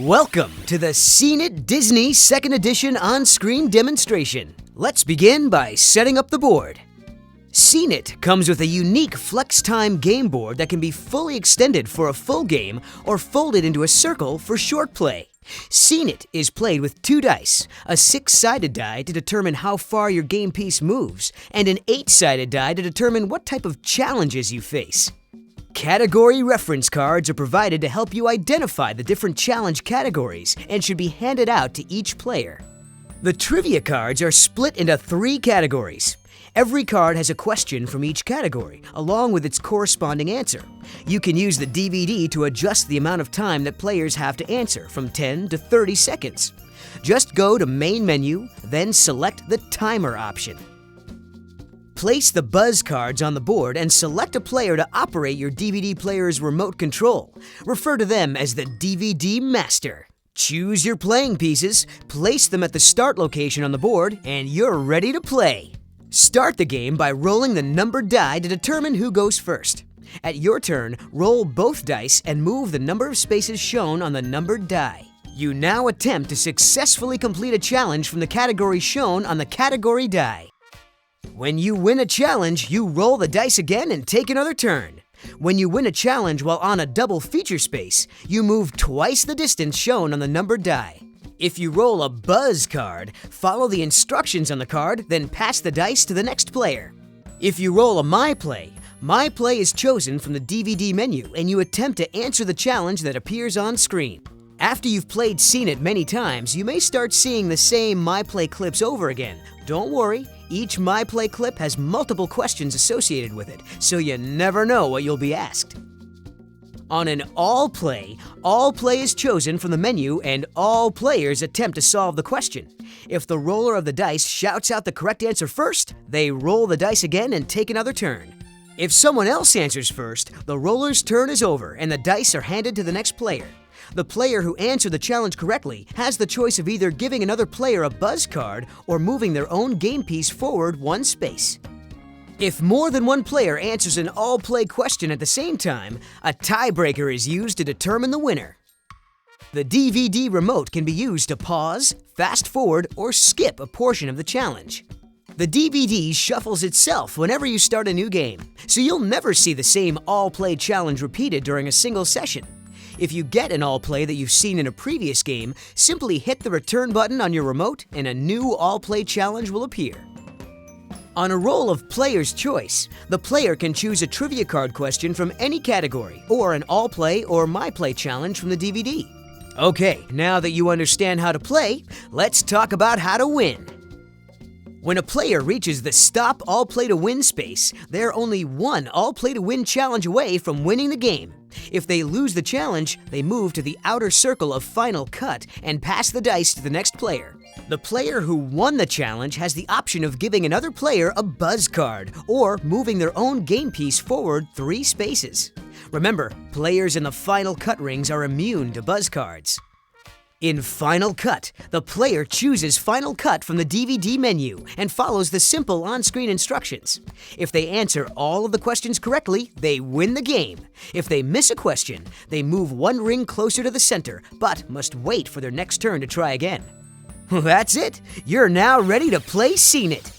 Welcome to the Scene It Disney 2nd Edition on-screen demonstration. Let's begin by setting up the board. Scene It comes with a unique FlexTime game board that can be fully extended for a full game or folded into a circle for short play. Scene It is played with 2 dice, a 6-sided die to determine how far your game piece moves, and an 8-sided die to determine what type of challenges you face. Category reference cards are provided to help you identify the different challenge categories and should be handed out to each player. The trivia cards are split into 3 categories. Every card has a question from each category, along with its corresponding answer. You can use the DVD to adjust the amount of time that players have to answer, from 10 to 30 seconds. Just go to Main Menu, then select the Timer option. Place the buzz cards on the board and select a player to operate your DVD player's remote control. Refer to them as the DVD Master. Choose your playing pieces, place them at the start location on the board, and you're ready to play. Start the game by rolling the numbered die to determine who goes first. At your turn, roll both dice and move the number of spaces shown on the numbered die. You now attempt to successfully complete a challenge from the category shown on the category die. When you win a challenge, you roll the dice again and take another turn. When you win a challenge while on a double feature space, you move twice the distance shown on the numbered die. If you roll a buzz card, follow the instructions on the card, then pass the dice to the next player. If you roll a My Play is chosen from the DVD menu and you attempt to answer the challenge that appears on screen. After you've played Scene It many times, you may start seeing the same My Play clips over again. Don't worry, each My Play clip has multiple questions associated with it, so you never know what you'll be asked. On an all play is chosen from the menu and all players attempt to solve the question. If the roller of the dice shouts out the correct answer first, they roll the dice again and take another turn. If someone else answers first, the roller's turn is over and the dice are handed to the next player. The player who answered the challenge correctly has the choice of either giving another player a buzz card or moving their own game piece forward 1 space. If more than one player answers an all-play question at the same time, a tiebreaker is used to determine the winner. The DVD remote can be used to pause, fast forward, or skip a portion of the challenge. The DVD shuffles itself whenever you start a new game, so you'll never see the same all-play challenge repeated during a single session. If you get an all-play that you've seen in a previous game, simply hit the return button on your remote and a new all-play challenge will appear. On a roll of Player's Choice, the player can choose a trivia card question from any category, or an all-play or My Play challenge from the DVD. Okay, now that you understand how to play, let's talk about how to win. When a player reaches the Stop All Play to Win space, they're only one All Play to Win challenge away from winning the game. If they lose the challenge, they move to the outer circle of Final Cut and pass the dice to the next player. The player who won the challenge has the option of giving another player a buzz card or moving their own game piece forward 3 spaces. Remember, players in the Final Cut rings are immune to buzz cards. In Final Cut, the player chooses Final Cut from the DVD menu and follows the simple on-screen instructions. If they answer all of the questions correctly, they win the game. If they miss a question, they move 1 ring closer to the center, but must wait for their next turn to try again. That's it! You're now ready to play Scene It!